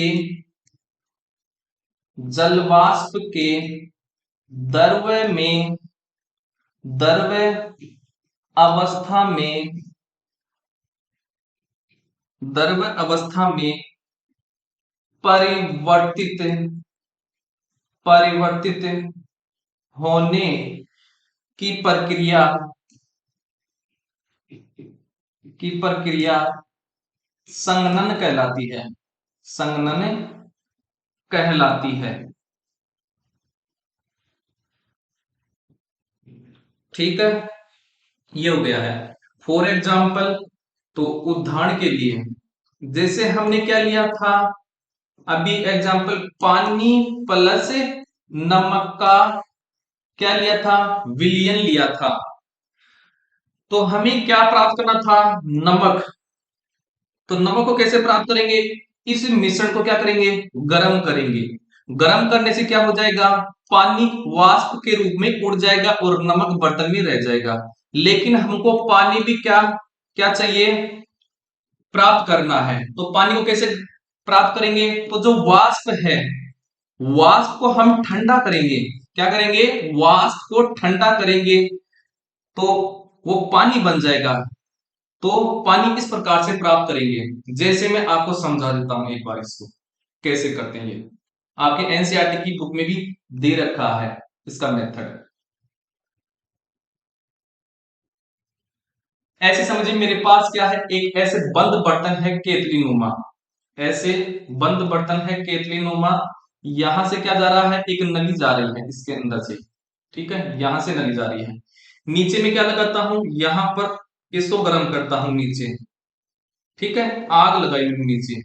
जलवाष्प के द्रव में द्रव अवस्था में द्रव अवस्था में परिवर्तित परिवर्तित होने की प्रक्रिया संघनन कहलाती है। संघनन कहलाती है। ठीक है, ये हो गया है। फॉर एग्जाम्पल, तो उदाहरण के लिए, जैसे हमने क्या लिया था अभी एग्जाम्पल, पानी प्लस नमक का क्या लिया था? विलयन लिया था। तो हमें क्या प्राप्त करना था? नमक। तो नमक को कैसे प्राप्त करेंगे? इस मिश्रण को क्या करेंगे? गर्म करेंगे। गर्म करने से क्या हो जाएगा? पानी वाष्प के रूप में उड़ जाएगा और नमक बर्तन में रह जाएगा। लेकिन हमको पानी भी क्या क्या चाहिए? प्राप्त करना है। तो पानी को कैसे प्राप्त करेंगे? तो जो वाष्प है, वाष्प को हम ठंडा करेंगे। क्या करेंगे? वाष्प को ठंडा करेंगे, तो वो पानी बन जाएगा। तो पानी इस प्रकार से प्राप्त करेंगे। जैसे मैं आपको समझा देता हूं एक बार इसको कैसे करते हैं। ये आपके एनसीईआरटी की बुक में भी दे रखा है इसका मेथड। ऐसे समझिए, मेरे पास क्या है? एक ऐसे बंद बर्तन है केतली नुमा। ऐसे बंद बर्तन है केतली नुमा। यहां से क्या जा रहा है? एक नली जा रही है इसके अंदर से। ठीक है, यहां से नली जा रही है। नीचे में क्या लगाता हूं? यहां पर इसको गर्म करता हूं नीचे। ठीक है, आग लगाई हूं नीचे।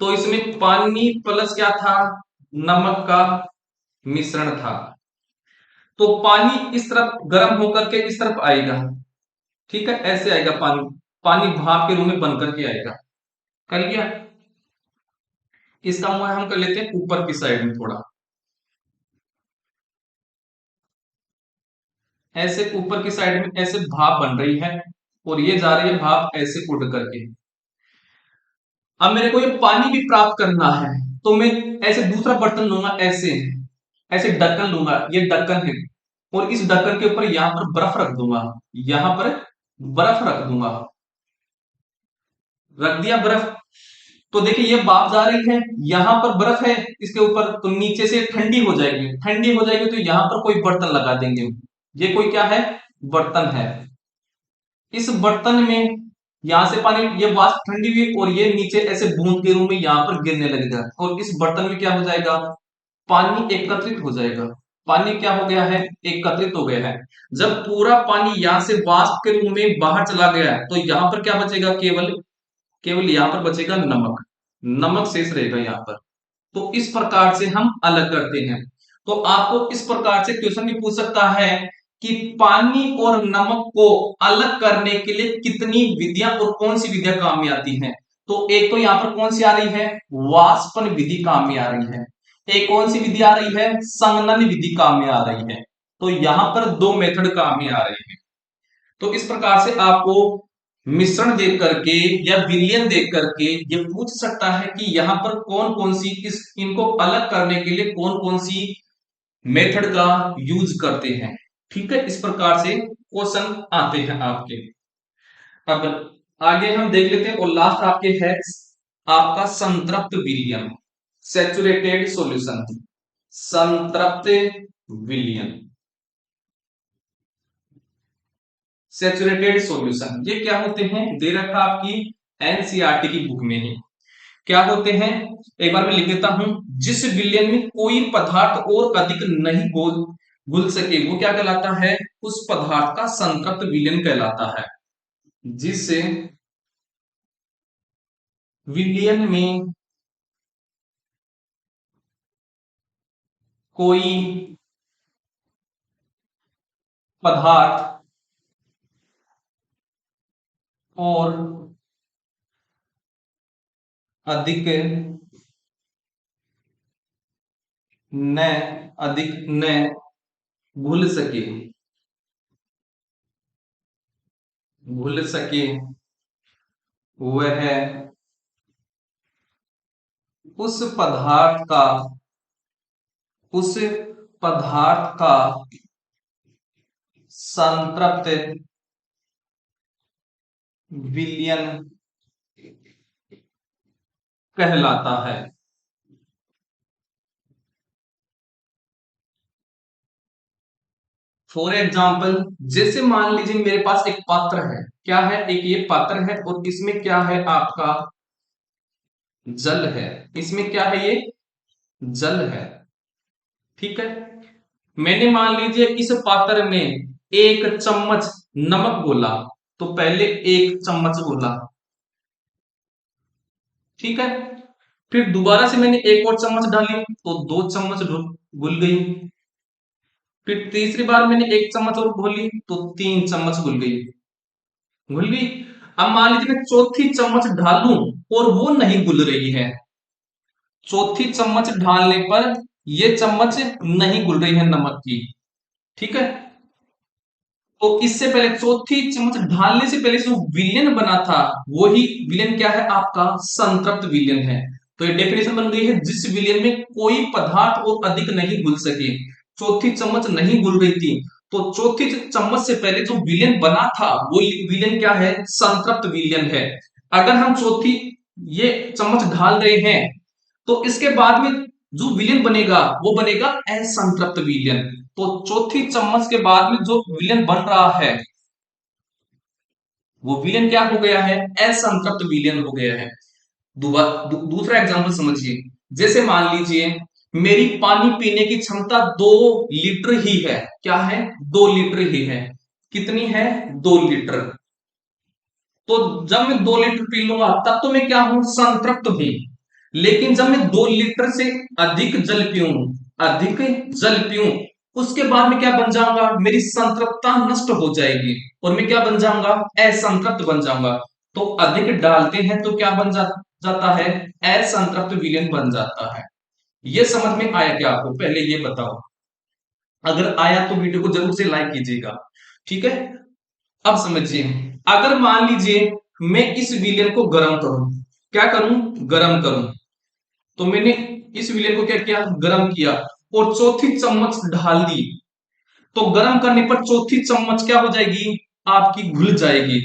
तो इसमें पानी प्लस क्या था? नमक का मिश्रण था। तो पानी इस तरफ गर्म होकर के इस तरफ आएगा। ठीक है, ऐसे आएगा पानी, पानी भाप के रूप में बन करके आएगा। कर लिया। इसका मुंह हम कर लेते हैं ऊपर की साइड में थोड़ा, ऐसे ऊपर की साइड में ऐसे भाप बन रही है, और ये जा रही है भाप ऐसे उड़ करके। अब मेरे को ये पानी भी प्राप्त करना है, तो मैं ऐसे दूसरा बर्तन लूंगा, ऐसे ऐसे ढक्कन लूंगा, ये ढक्कन है, और इस ढक्कन के ऊपर यहां पर बर्फ रख दूंगा, यहां पर बर्फ रख दूंगा, रख दिया बर्फ। तो देखिए ये भाप जा रही है, यहां पर बर्फ है इसके ऊपर, तो नीचे से ठंडी हो जाएगी, ठंडी हो जाएगी तो यहां पर कोई बर्तन लगा देंगे। ये कोई क्या है, बर्तन है। इस बर्तन में यहां से पानी, ये वाष्प ठंडी हुई और ये नीचे ऐसे बूंद के रूप में यहां पर गिरने लगेगा, और इस बर्तन में क्या हो जाएगा, पानी एकत्रित हो जाएगा। पानी क्या हो गया है, एकत्रित हो गया है। जब पूरा पानी यहां से वाष्प के रूप में बाहर चला गया है, तो यहां पर क्या बचेगा, केवल केवल यहां पर बचेगा नमक, नमक शेष रहेगा यहां पर। तो इस प्रकार से हम अलग करते हैं। तो आपको इस प्रकार से क्वेश्चन भी पूछ सकता है कि पानी और नमक को अलग करने के लिए कितनी विधियां और कौन सी विधियां काम में आती हैं। तो एक तो यहां पर कौन सी आ रही है, वाष्पन विधि काम में आ रही है। एक कौन सी विधि आ रही है, संघनन विधि काम में आ रही है। तो यहां पर दो मेथड काम में आ रही है। तो इस प्रकार से आपको मिश्रण देख करके या विलयन देख करके ये पूछ सकता है कि यहां पर कौन कौन सी, इस इनको अलग करने के लिए कौन कौन सी मेथड का यूज करते हैं। ठीक है, इस प्रकार से क्वेश्चन आते हैं आपके। अब आगे हम देख लेते हैं, और लास्ट आपके है आपका संतृप्त विलयन, सैचुरेटेड सॉल्यूशन, संतृप्त विलयन, सैचुरेटेड सॉल्यूशन। ये क्या होते हैं, दे रखा आपकी एनसीईआरटी की बुक में ही। क्या होते हैं, एक बार मैं लिख देता हूं। जिस विलयन में कोई पदार्थ और अधिक नहीं घुल घुल सके वो क्या कहलाता है, उस पदार्थ का संतृप्त विलयन कहलाता है। जिस विलयन में कोई पदार्थ और अधिक न अधिक न घुल सके, घुल सके वह उस पदार्थ का, उस पदार्थ का संतृप्त विलयन कहलाता है। फॉर एग्जाम्पल, जैसे मान लीजिए मेरे पास एक पात्र है, क्या है, एक ये पात्र है, और इसमें क्या है आपका जल है, इसमें क्या है, ये जल है। ठीक है, मैंने मान लीजिए इस पात्र में एक चम्मच नमक घोला, तो पहले एक चम्मच घोला, ठीक है, फिर दोबारा से मैंने एक और चम्मच डाली तो दो चम्मच घुल गई, फिर तीसरी बार मैंने एक चम्मच और घोली तो तीन चम्मच घुल गई, घुल गई। अब मान लीजिए मैं चौथी चम्मच ढालूं और वो नहीं घुल रही है, चौथी चम्मच ढालने पर ये चम्मच नहीं घुल रही है नमक की, ठीक है। तो इससे पहले चौथी चम्मच ढालने से पहले जो विलयन बना था, वही विलयन क्या है आपका, संतृप्त विलयन है। तो ये डेफिनेशन बन गई है, जिस विलयन में कोई पदार्थ और अधिक नहीं घुल सके। चौथी चम्मच नहीं घुल रही थी, तो चौथी चम्मच से पहले जो विलयन बना था वो विलयन क्या है, संतृप्त विलयन है। अगर हम चौथी ये चम्मच ढाल रहे हैं, तो इसके बाद में जो विलयन बनेगा वो बनेगा असंतृप्त विलयन। तो चौथी चम्मच के बाद में जो विलयन बन रहा है वो विलयन क्या हो गया है, असंतृप्त विलयन हो गया है। दूसरा एग्जांपल समझिए, जैसे मान लीजिए मेरी पानी पीने की क्षमता 2 लीटर ही है, क्या है, 2 लीटर ही है। कितनी है, 2 लीटर। तो जब मैं 2 लीटर पी लूंगा तब तो मैं क्या हूं, संतृप्त हूं। लेकिन जब मैं 2 लीटर से अधिक जल पीऊं, अधिक जल पीऊं, उसके बाद में क्या बन जाऊंगा, मेरी संतृप्तता नष्ट हो जाएगी और मैं क्या बन जाऊंगा, असंतृप्त बन जाऊंगा। तो अधिक डालते हैं तो क्या बन जाता है, असंतृप्त विलयन बन जाता है। ये समझ में आया क्या आपको, पहले ये बताओ। अगर आया तो वीडियो को जरूर से लाइक कीजिएगा, ठीक है। अब समझिए, अगर मान लीजिए मैं इस विलयन को गर्म करूं, क्या करूं, गर्म करूं, तो मैंने इस विलयन को क्या किया, गर्म किया और चौथी चम्मच ढाल दी। तो गर्म करने पर चौथी चम्मच क्या हो जाएगी, आपकी घुल जाएगी।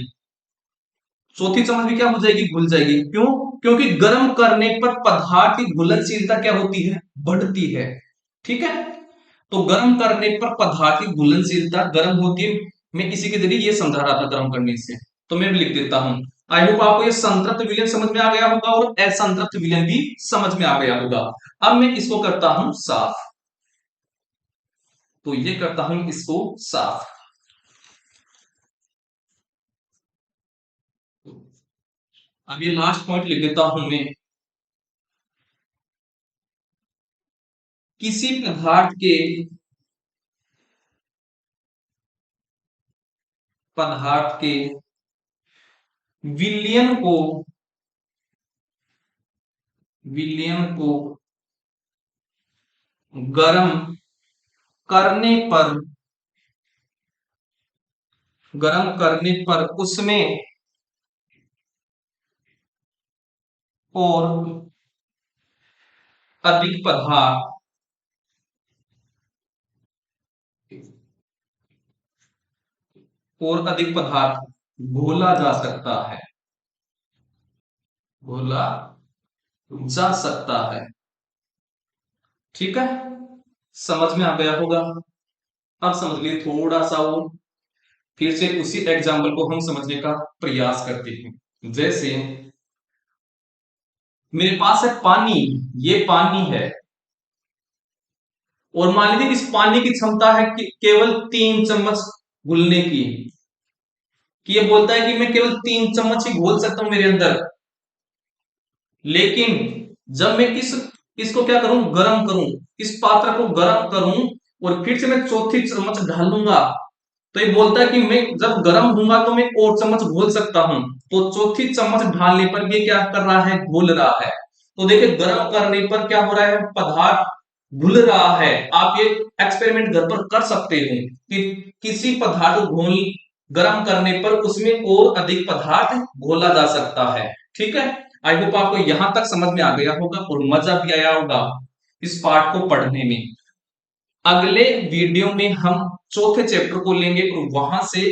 चौथी चम्मच भी क्या हो जाएगी, घुल जाएगी। क्यों, क्योंकि गर्म करने पर पदार्थ की घुलनशीलता क्या होती है, बढ़ती है। ठीक है, तो गर्म करने पर पदार्थ की घुलनशीलता गर्म होती है। मैं इसी के जरिए ये समझा रहा था गर्म करने से, तो मैं भी लिख देता हूं। आई होप आपको ये संतृप्त विलयन समझ में आ गया होगा और असंतृप्त विलयन भी समझ में आ गया होगा। अब मैं इसको करता हूं साफ, तो ये करता हूं इसको साफ। अब ये लास्ट पॉइंट लिख देता हूं मैं, किसी पदार्थ के विलयन को विलयन को गर्म करने पर उसमें और अधिक पदार्थ घोला जा सकता है, घोला जा सकता है। ठीक है, समझ में आ गया होगा। अब समझ लिए थोड़ा सा और, फिर से उसी एग्जाम्पल को हम समझने का प्रयास करते हैं। जैसे मेरे पास है पानी, ये पानी है और मान लीजिए इस पानी की क्षमता है कि केवल 3 चम्मच घुलने की, कि ये बोलता है कि मैं केवल 3 चम्मच ही घोल सकता हूं मेरे अंदर। लेकिन जब मैं इसको क्या करूं, गर्म करूं, इस पात्र को गर्म करूं और फिर से मैं चौथी चम्मच ढालूंगा, तो ये बोलता है कि मैं जब गर्म होऊंगा तो मैं और चम्मच घोल सकता हूं। तो चौथी चम्मच ढालने पर ये क्या कर रहा है, घोल रहा है। तो देखिए गर्म करने पर क्या हो रहा है, पदार्थ घुल रहा है। आप ये एक्सपेरिमेंट घर पर कर सकते हो कि किसी पदार्थ को घोल गर्म करने पर उसमें और अधिक पदार्थ घोला जा सकता है। ठीक है, आई होप आपको यहां तक समझ में आ गया होगा और मजा भी आया होगा इस पार्ट को पढ़ने में। अगले वीडियो में हम चौथे चैप्टर को लेंगे और वहां से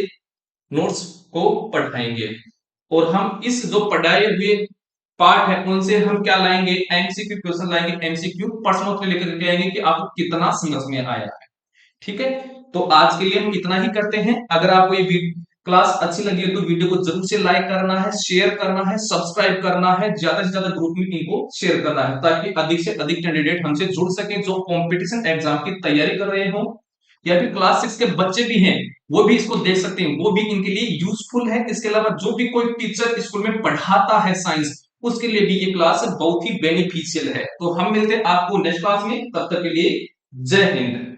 नोट्स को पढ़ाएंगे और हम इस जो पढ़ाए हुए पार्ट है उनसे हम क्या लाएंगे, एमसीक्यू क्वेश्चन लाएंगे, एमसीक्यू प्रश्नों के लेकर के आएंगे कि आपको कितना समझ में आया है। ठीक है, तो आज के लिए हम इतना ही करते हैं। अगर आपको ये क्लास अच्छी लगी है तो वीडियो को जरूर से लाइक करना है, शेयर करना है, सब्सक्राइब करना है, ज्यादा से ज्यादा ग्रुप में इनको शेयर करना है ताकि अधिक से अधिक कैंडिडेट हमसे जुड़ सके जो कंपटीशन एग्जाम की तैयारी कर रहे हो या फिर क्लास 6 के बच्चे भी हैं वो भी इसको देख सकते हैं, वो भी इनके लिए यूजफुल है। इसके अलावा जो भी कोई टीचर स्कूल में पढ़ाता है साइंस, उसके लिए भी ये क्लास बहुत ही बेनिफिशियल है। तो हम मिलते हैं आपको नेक्स्ट क्लास में, तब तक के लिए जय हिंद।